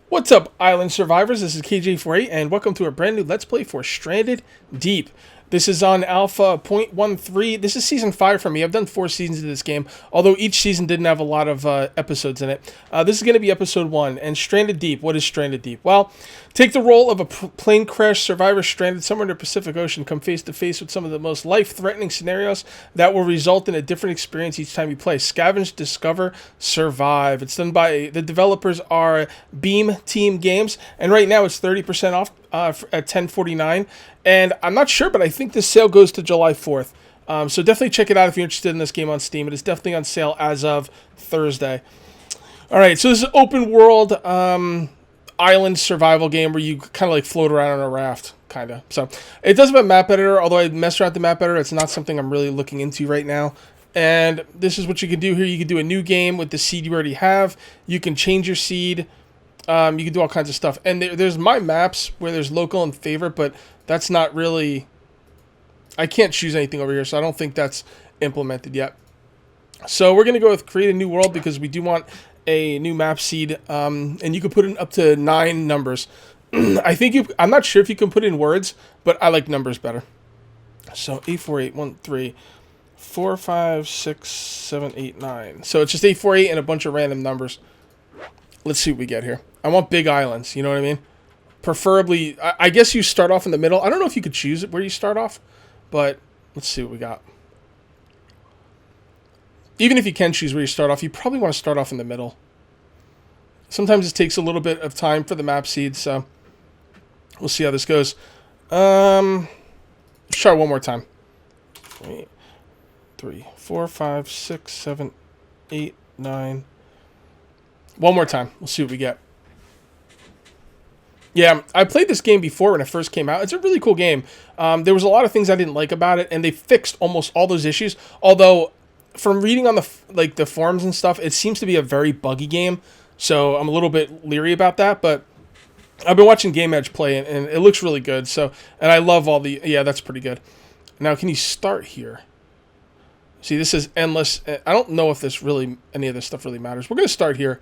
What's up, Island Survivors? This is KJ48, and welcome to a brand new Let's Play for Stranded Deep. This is on Alpha 0.13. This is Season 5 for me. I've done 4 seasons of this game, although each season didn't have a lot of episodes in it. This is going to be Episode 1, and Stranded Deep. What is Stranded Deep? Well, take the role of a plane crash survivor stranded somewhere in the Pacific Ocean. Come face to face with some of the most life-threatening scenarios that will result in a different experience each time you play. Scavenge, discover, survive. It's done by, the developers are Beam Team Games, and right now it's 30% off at $10.49. And I'm not sure, but I think this sale goes to July 4th. So definitely check it out if you're interested in this game on Steam. It is definitely on sale as of Thursday. All right, so this is an open world island survival game where you kind of like float around on a raft, kind of. So it does have a map editor, although I messed around with the map editor. It's not something I'm really looking into right now. And this is what you can do here. You can do a new game with the seed you already have. You can change your seed. You can do all kinds of stuff. And there's my maps where there's local and favorite, but that's not really... I can't choose anything over here, so I don't think that's implemented yet. So we're going to go with create a new world because we do want a new map seed. And you can put in up to 9 numbers. I'm not sure if you can put in words, but I like numbers better. So 8, 4, 8, 1, 3, 4, 5, 6, 7, 8, 9. So it's just 8, 4, 8 and a bunch of random numbers. Let's see what we get here. I want big islands, you know what I mean? Preferably, I guess you start off in the middle. I don't know if you could choose it where you start off, but let's see what we got. Even if you can choose where you start off, you probably want to start off in the middle. Sometimes it takes a little bit of time for the map seed, so we'll see how this goes. Let's try one more time. 3, 4, 5, 6, 7, 8, 9. One more time. We'll see what we get. Yeah, I played this game before when it first came out. It's a really cool game. There was a lot of things I didn't like about it, and they fixed almost all those issues. Although, from reading on the forums and stuff, it seems to be a very buggy game. So I'm a little bit leery about that. But I've been watching Game Edge play, and it looks really good. So, and I love all the... Yeah, that's pretty good. Now, can you start here? See, this is endless. I don't know if any of this stuff really matters. We're going to start here.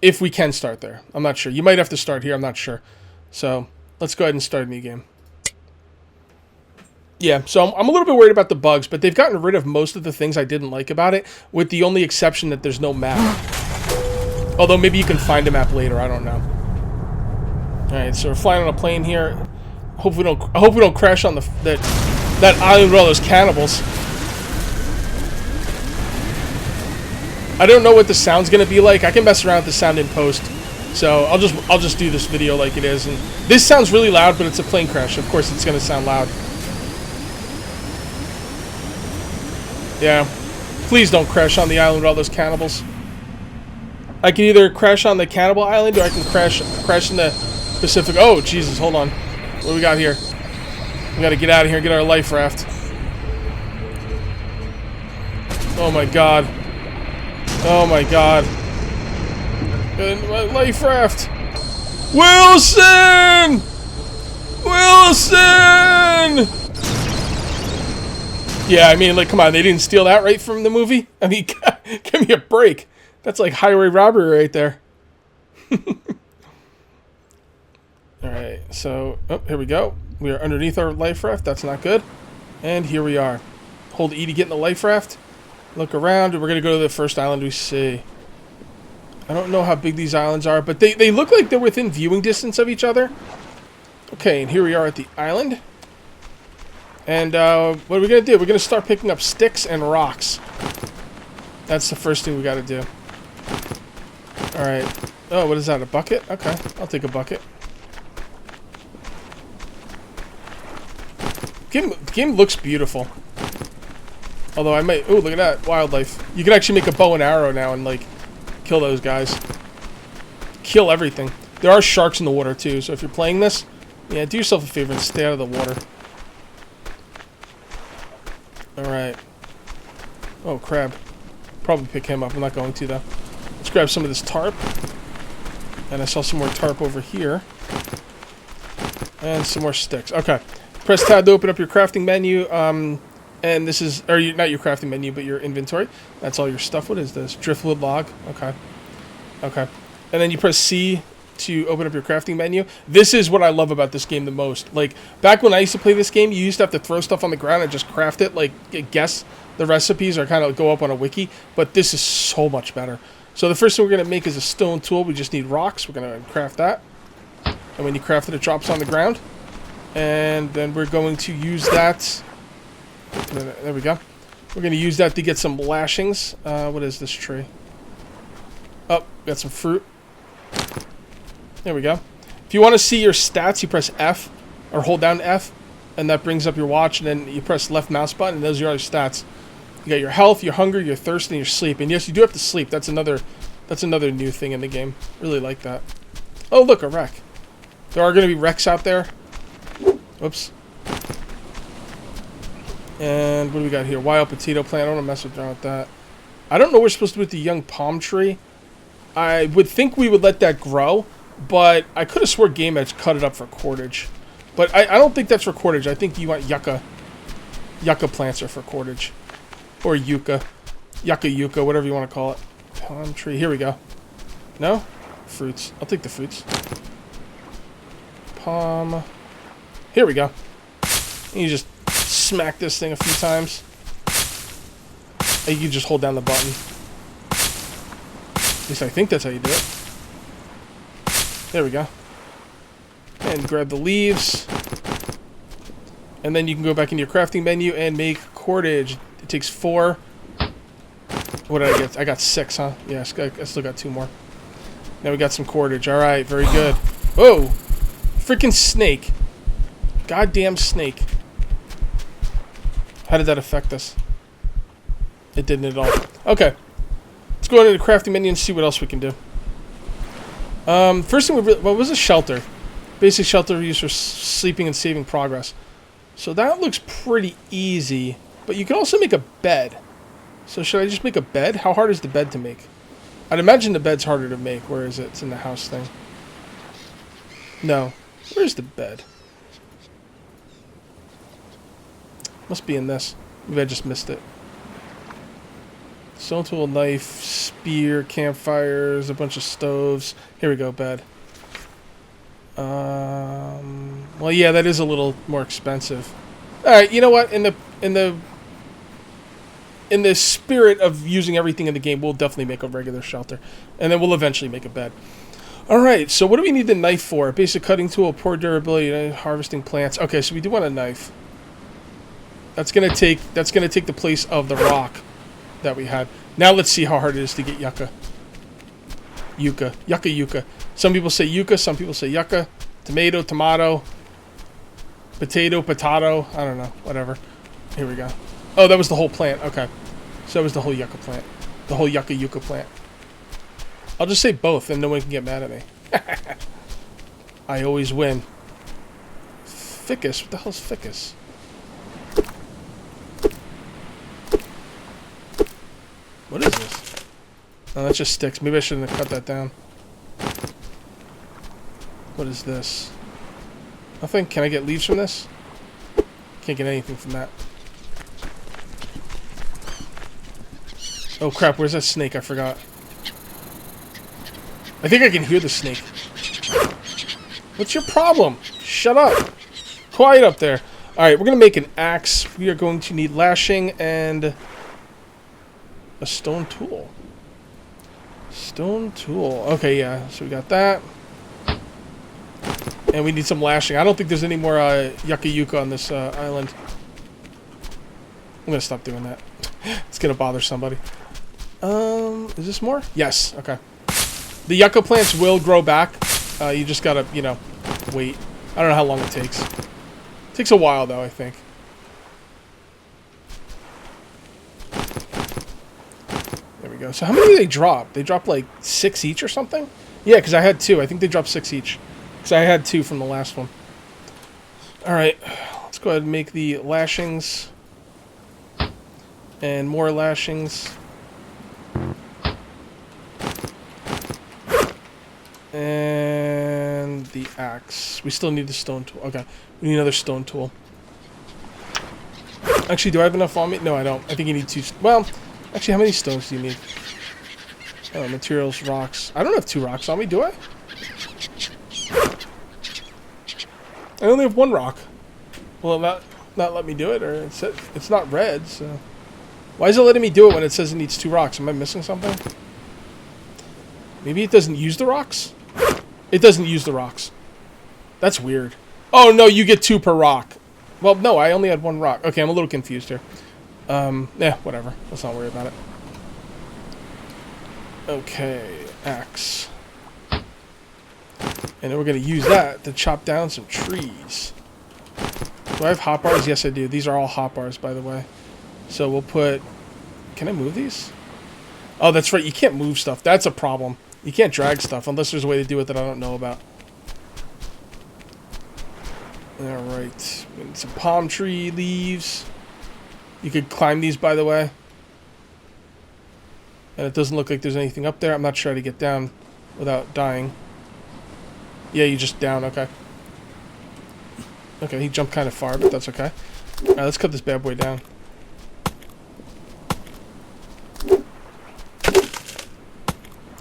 If we can start there. I'm not sure. You might have to start here. I'm not sure. So, let's go ahead and start a new game. Yeah, so I'm a little bit worried about the bugs, but they've gotten rid of most of the things I didn't like about it, with the only exception that there's no map. Although, maybe you can find a map later. I don't know. Alright, so we're flying on a plane here. I hope we don't crash on that island with all those cannibals. I don't know what the sound's gonna be like. I can mess around with the sound in post, so I'll just do this video like it is. And this sounds really loud, but it's a plane crash. Of course, it's gonna sound loud. Yeah, please don't crash on the island with all those cannibals. I can either crash on the cannibal island, or I can crash in the Pacific. Oh Jesus, hold on. What do we got here? We gotta get out of here and get our life raft. Oh my God. Oh my God. And my life raft. Wilson! Wilson! Yeah, I mean, like, come on, they didn't steal that right from the movie? I mean, give me a break. That's like highway robbery right there. Alright, so, oh, here we go. We are underneath our life raft. That's not good. And here we are. Hold E to get in the life raft. Look around, and we're going to go to the first island we see. I don't know how big these islands are, but they look like they're within viewing distance of each other. Okay, and here we are at the island. And what are we going to do? We're going to start picking up sticks and rocks. That's the first thing we got to do. Alright. Oh, what is that, a bucket? Okay, I'll take a bucket. Game looks beautiful. Although I might... Oh, look at that. Wildlife. You can actually make a bow and arrow now and, like, kill those guys. Kill everything. There are sharks in the water, too. So if you're playing this, yeah, do yourself a favor and stay out of the water. Alright. Oh, crab. Probably pick him up. I'm not going to, though. Let's grab some of this tarp. And I saw some more tarp over here. And some more sticks. Okay. Press tab to open up your crafting menu. And this is, or not your crafting menu, but your inventory. That's all your stuff. What is this? Driftwood log. Okay. Okay. And then you press C to open up your crafting menu. This is what I love about this game the most. Like, back when I used to play this game, you used to have to throw stuff on the ground and just craft it, like, guess the recipes or kind of go up on a wiki. But this is so much better. So the first thing we're going to make is a stone tool. We just need rocks. We're going to craft that. And when you craft it, it drops on the ground. And then we're going to use that. There we go. We're going to use that to get some lashings. What is this tree? Oh, got some fruit. There we go. If you want to see your stats, you press F or hold down F, and that brings up your watch, and then you press left mouse button, and those are your other stats. You got your health, your hunger, your thirst, and your sleep. And yes, you do have to sleep. That's another new thing in the game. Really like that. Oh, look, a wreck. There are going to be wrecks out there. Whoops. And what do we got here? Wild potato plant. I don't want to mess around with that. I don't know what we're supposed to do with the young palm tree. I would think we would let that grow, but I could have swore Game Edge cut it up for cordage. But I don't think that's for cordage. I think you want yucca. Yucca plants are for cordage. Or yucca. Yucca, whatever you want to call it. Palm tree. Here we go. No? Fruits. I'll take the fruits. Palm. Here we go. And you just smack this thing a few times. And you can just hold down the button. At least I think that's how you do it. There we go. And grab the leaves. And then you can go back into your crafting menu and make cordage. It takes 4. What did I get? I got 6, huh? Yeah, I still got 2 more. Now we got some cordage. Alright, very good. Whoa! Freaking snake. Goddamn snake. How did that affect us? It didn't at all. Okay. Let's go into the crafting menu and see what else we can do. First thing what was a shelter? Basic shelter used for sleeping and saving progress. So that looks pretty easy. But you can also make a bed. So should I just make a bed? How hard is the bed to make? I'd imagine the bed's harder to make. Where is it? It's in the house thing. No. Where's the bed? Must be in this. Maybe I just missed it. Stone tool, knife, spear, campfires, a bunch of stoves. Here we go, bed. Well, yeah, that is a little more expensive. All right, you know what? In the spirit of using everything in the game, we'll definitely make a regular shelter, and then we'll eventually make a bed. All right. So what do we need the knife for? Basic cutting tool, poor durability, harvesting plants. Okay, so we do want a knife. That's gonna take the place of the rock that we had. Now let's see how hard it is to get yucca. Yucca. Some people say yucca, some people say yucca. Tomato, potato, I don't know, whatever. Here we go. Oh, that was the whole plant. Okay. So that was the whole yucca plant. The whole yucca plant. I'll just say both and no one can get mad at me. I always win. Ficus? What the hell's ficus? What is this? Oh, that just sticks. Maybe I shouldn't have cut that down. What is this? Nothing? Can I get leaves from this? Can't get anything from that. Oh crap, where's that snake? I forgot. I think I can hear the snake. What's your problem? Shut up. Quiet up there. Alright, we're going to make an axe. We are going to need lashing and a stone tool. Stone tool. Okay, yeah. So we got that. And we need some lashing. I don't think there's any more yucca on this island. I'm going to stop doing that. It's going to bother somebody. Is this more? Yes. Okay. The yucca plants will grow back. You just got to, you know, wait. I don't know how long it takes. It takes a while, though, I think. There we go. So how many do they drop? They drop like 6 each or something? Yeah, because I had 2. I think they dropped 6 each. Because I had 2 from the last one. Alright. Let's go ahead and make the lashings. And more lashings. And the axe. We still need the stone tool. Okay. We need another stone tool. Actually, do I have enough on me? No, I don't. I think you need 2. Well, actually, how many stones do you need? Oh, materials, rocks. I don't have 2 rocks on me, do I? I only have 1 rock. Will it not let me do it, or it's not red, so... Why is it letting me do it when it says it needs 2 rocks? Am I missing something? Maybe it doesn't use the rocks? It doesn't use the rocks. That's weird. Oh, no, you get 2 per rock. Well, no, I only had 1 rock. Okay, I'm a little confused here. Yeah, whatever. Let's not worry about it. Okay, axe. And then we're going to use that to chop down some trees. Do I have hotbars? Yes, I do. These are all hotbars, by the way. So we'll put... Can I move these? Oh, that's right. You can't move stuff. That's a problem. You can't drag stuff unless there's a way to do it that I don't know about. Alright. Some palm tree leaves. You could climb these, by the way. And it doesn't look like there's anything up there. I'm not sure how to get down without dying. Yeah, you just down. Okay. Okay, he jumped kind of far, but that's okay. Alright, let's cut this bad boy down.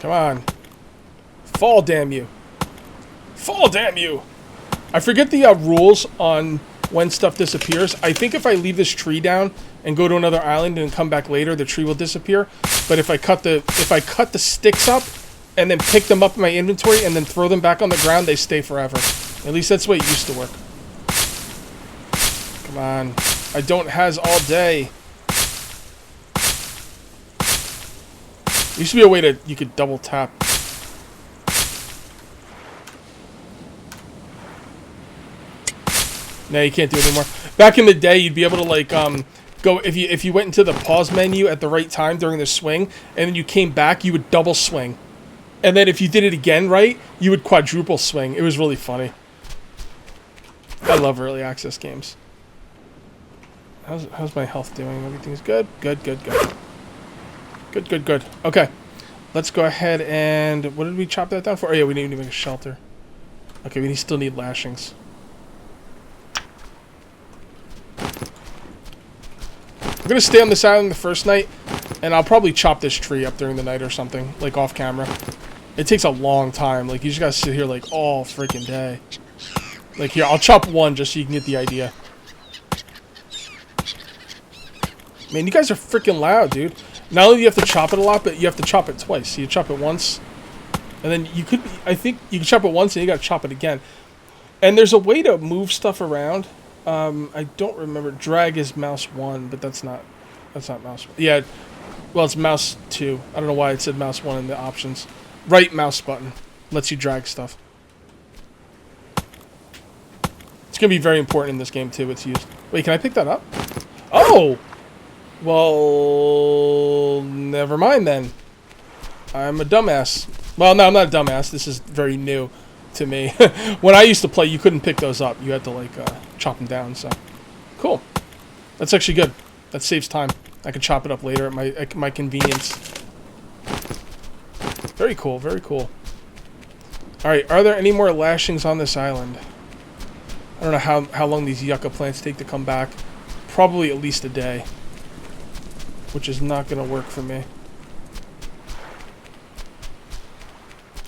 Come on. Fall, damn you. Fall, damn you! I forget the rules on when stuff disappears. I think if I leave this tree down and go to another island and come back later, the tree will disappear. But if I cut the sticks up and then pick them up in my inventory and then throw them back on the ground, they stay forever. At least that's the way it used to work. Come on. I don't has all day. There used to be a way to you could double tap. No, you can't do it anymore. Back in the day, you'd be able to like go if you went into the pause menu at the right time during the swing, and then you came back, you would double swing. And then if you did it again right, you would quadruple swing. It was really funny. I love early access games. How's my health doing? Everything's good? Good, good, good. Good, good, good. Okay. Let's go ahead and... What did we chop that down for? Oh, yeah, we need to make a shelter. Okay, we still need lashings. I'm going to stay on this island the first night, and I'll probably chop this tree up during the night or something, like off camera. It takes a long time. Like, you just got to sit here, like, all freaking day. Like, here, I'll chop one just so you can get the idea. Man, you guys are freaking loud, dude. Not only do you have to chop it a lot, but you have to chop it twice. So you chop it once, and then you could... I think you can chop it once, and you got to chop it again. And there's a way to move stuff around. I don't remember. Drag is mouse 1, but that's not mouse 1. Yeah, well, it's mouse 2. I don't know why it said mouse 1 in the options. Right mouse button lets you drag stuff. It's going to be very important in this game, too. It's used. Wait, can I pick that up? Oh! Well, never mind then. I'm a dumbass. Well, no, I'm not a dumbass. This is very new to me. When I used to play, you couldn't pick those up. You had to, like, chop them down, so. Cool. That's actually good. That saves time. I can chop it up later at my convenience. Very cool, very cool. Alright, are there any more lashings on this island? I don't know how long these yucca plants take to come back. Probably at least a day. Which is not going to work for me.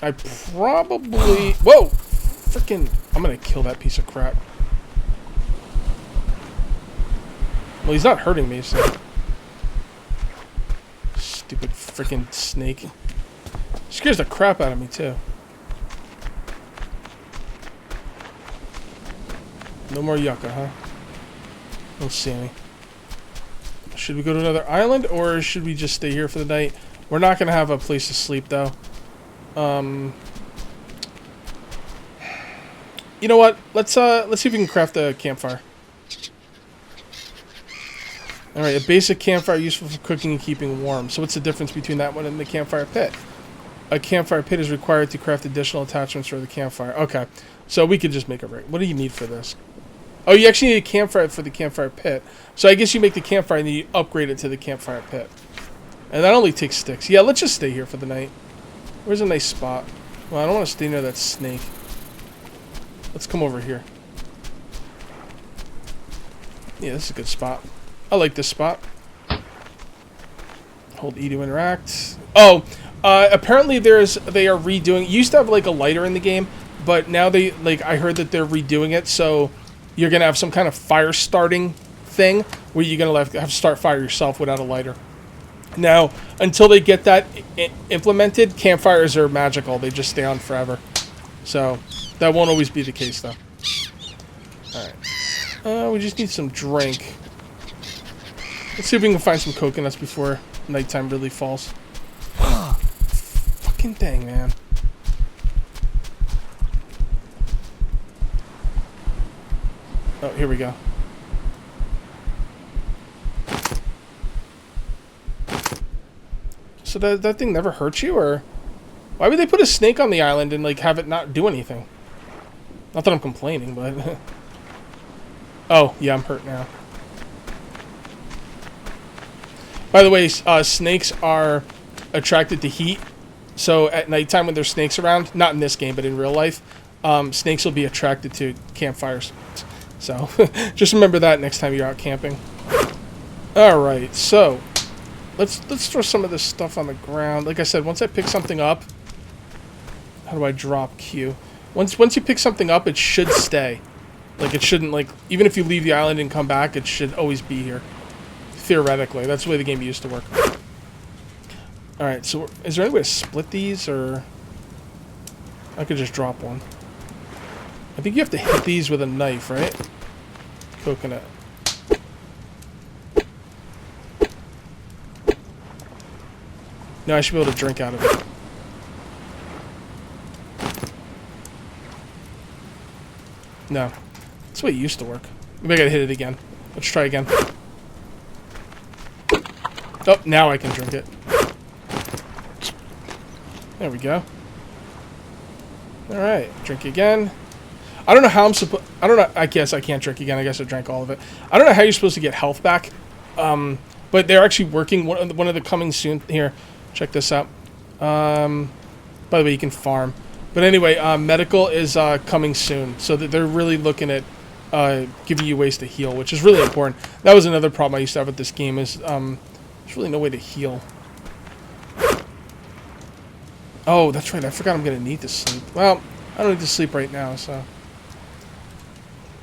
I probably... Whoa! Freaking... I'm going to kill that piece of crap. Well, he's not hurting me, so... Stupid freaking snake. Scares the crap out of me, too. No more yucca, huh? Don't see any. Should we go to another island, or should we just stay here for the night? We're not going to have a place to sleep, though. You know what? Let's see if we can craft a campfire. Alright, a basic campfire useful for cooking and keeping warm. So what's the difference between that one and the campfire pit? A campfire pit is required to craft additional attachments for the campfire. Okay, so we could just make a rig. What do you need for this? Oh, you actually need a campfire for the campfire pit. So I guess you make the campfire and then you upgrade it to the campfire pit. And that only takes sticks. Yeah, let's just stay here for the night. Where's a nice spot? Well, I don't want to stay near that snake. Let's come over here. Yeah, this is a good spot. I like this spot. Hold E to interact. Oh, apparently they are redoing... You used to have like a lighter in the game, but now they, like, I heard that they're redoing it, so you're going to have some kind of fire starting thing where you're going to have to start fire yourself without a lighter. Now, until they get that implemented, campfires are magical. They just stay on forever. So, that won't always be the case, though. Alright. We just need some drink. Let's see if we can find some coconuts before nighttime really falls. Fucking thing, man. Oh, here we go. So that thing never hurt you, or why would they put a snake on the island and like have it not do anything? Not that I'm complaining, but oh yeah, I'm hurt now. By the way, snakes are attracted to heat, so at nighttime when there's snakes around, not in this game but in real life, snakes will be attracted to campfires. So just remember that next time you're out camping. All right, so. Let's throw some of this stuff on the ground. Like I said, once I pick something up, how do I drop Q? Once you pick something up, it should stay. Like it shouldn't, like, even if you leave the island and come back, it should always be here. Theoretically, that's the way the game used to work. All right, so is there any way to split these, or I could just drop one? I think you have to hit these with a knife, right? Coconut. No, I should be able to drink out of it. No. That's the way it used to work. Maybe I gotta hit it again. Let's try again. Oh, now I can drink it. There we go. Alright, drink again. I don't know how I'm supposed... I don't know... I guess I can't drink again. I guess I drank all of it. I don't know how you're supposed to get health back. But they're actually working... One of the coming soon... Here. Check this out. By the way, you can farm. But anyway, medical is coming soon. So that they're really looking at giving you ways to heal, which is really important. That was another problem I used to have with this game is there's really no way to heal. Oh, that's right. I forgot I'm going to need to sleep. Well, I don't need to sleep right now, so...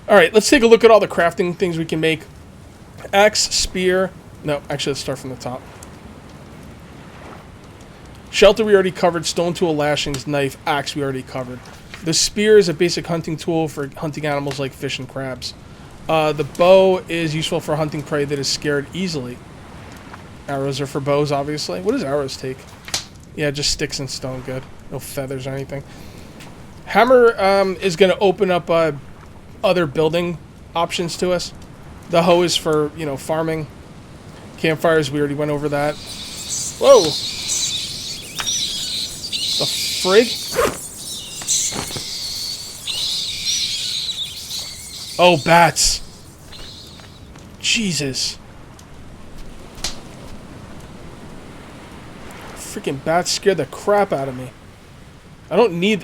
Alright, let's take a look at all the crafting things we can make. Axe, spear... No, actually, let's start from the top. Shelter we already covered, stone tool, lashings, knife, axe we already covered. The spear is a basic hunting tool for hunting animals like fish and crabs. The bow is useful for hunting prey that is scared easily. Arrows are for bows, obviously. What does arrows take? Yeah, just sticks and stone, good. No feathers or anything. Hammer is going to open up other building options to us. The hoe is for, you know, farming. Campfires, we already went over that. Whoa! The frig? Oh, bats. Jesus. Freaking bats scared the crap out of me. I don't need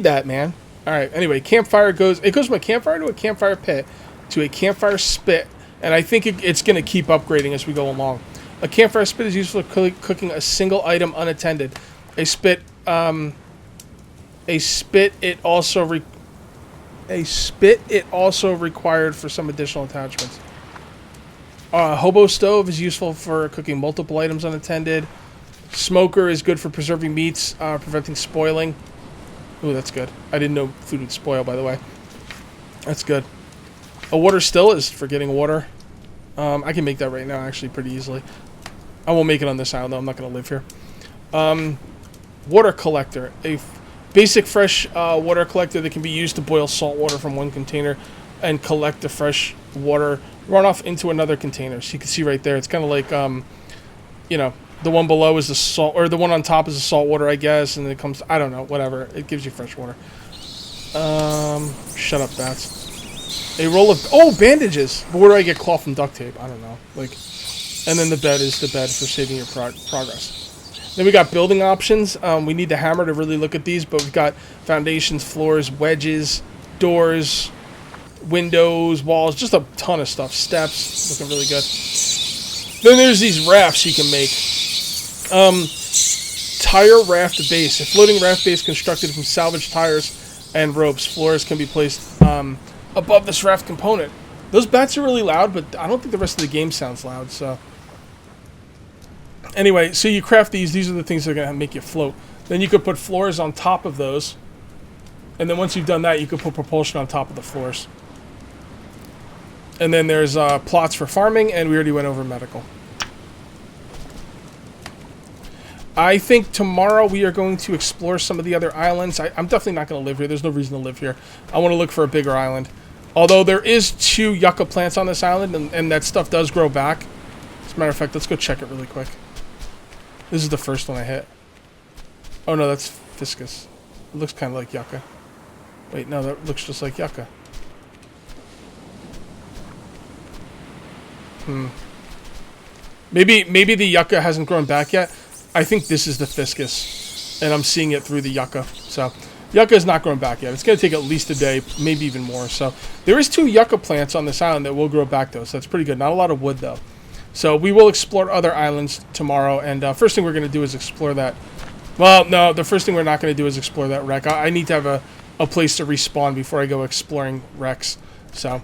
that, man. Alright, anyway, campfire goes from a campfire to a campfire pit to a campfire spit, and I think it's going to keep upgrading as we go along. A campfire spit is useful for cooking a single item unattended. A spit it also required for some additional attachments. Hobo stove is useful for cooking multiple items unattended. Smoker is good for preserving meats, preventing spoiling. Ooh, that's good. I didn't know food would spoil, by the way. That's good. A water still is for getting water. I can make that right now, actually, pretty easily. I won't make it on this island, though. I'm not going to live here. Water collector. A basic fresh water collector that can be used to boil salt water from one container and collect the fresh water runoff into another container. So you can see right there, it's kind of like, you know, the one below is the salt, or the one on top is the salt water, I guess, and then it comes, I don't know, whatever. It gives you fresh water. Shut up, bats. A roll of, oh, bandages. But where do I get cloth and duct tape? I don't know. Like, and then the bed is the bed for saving your progress. Then we got building options. We need the hammer to really look at these, but we've got foundations, floors, wedges, doors, windows, walls, just a ton of stuff. Steps, looking really good. Then there's these rafts you can make. Tire raft base. A floating raft base constructed from salvaged tires and ropes. Floors can be placed above this raft component. Those bats are really loud, but I don't think the rest of the game sounds loud. So anyway, so you craft these. These are the things that are going to make you float. Then you could put floors on top of those. And then once you've done that, you could put propulsion on top of the floors. And then there's plots for farming, and we already went over medical. I think tomorrow we are going to explore some of the other islands. I'm definitely not going to live here. There's no reason to live here. I want to look for a bigger island. Although there is 2 yucca plants on this island, and that stuff does grow back. As a matter of fact, let's go check it really quick. This is the first one I hit. Oh no, that's Fiscus. It looks kind of like yucca. Wait, no, that looks just like yucca. Maybe the yucca hasn't grown back yet. I think this is the Fiscus, and I'm seeing it through the yucca. So, yucca is not growing back yet. It's going to take at least a day, maybe even more. So, there is 2 yucca plants on this island that will grow back, though. So, that's pretty good. Not a lot of wood, though. So, we will explore other islands tomorrow, and first thing we're going to do is explore that. Well, no, the first thing we're not going to do is explore that wreck. I need to have a place to respawn before I go exploring wrecks. So,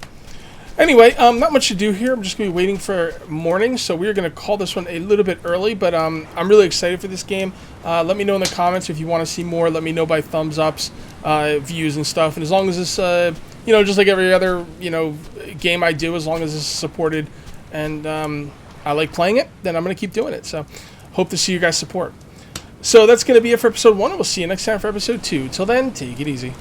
anyway, not much to do here. I'm just going to be waiting for morning, so we're going to call this one a little bit early, but I'm really excited for this game. Let me know in the comments if you want to see more. Let me know by thumbs ups, views and stuff, and as long as this, just like every other, game I do, as long as this is supported and I like playing it, then I'm going to keep doing it. So, hope to see you guys support. So, that's going to be it for episode 1, and we'll see you next time for episode 2. Till then, take it easy.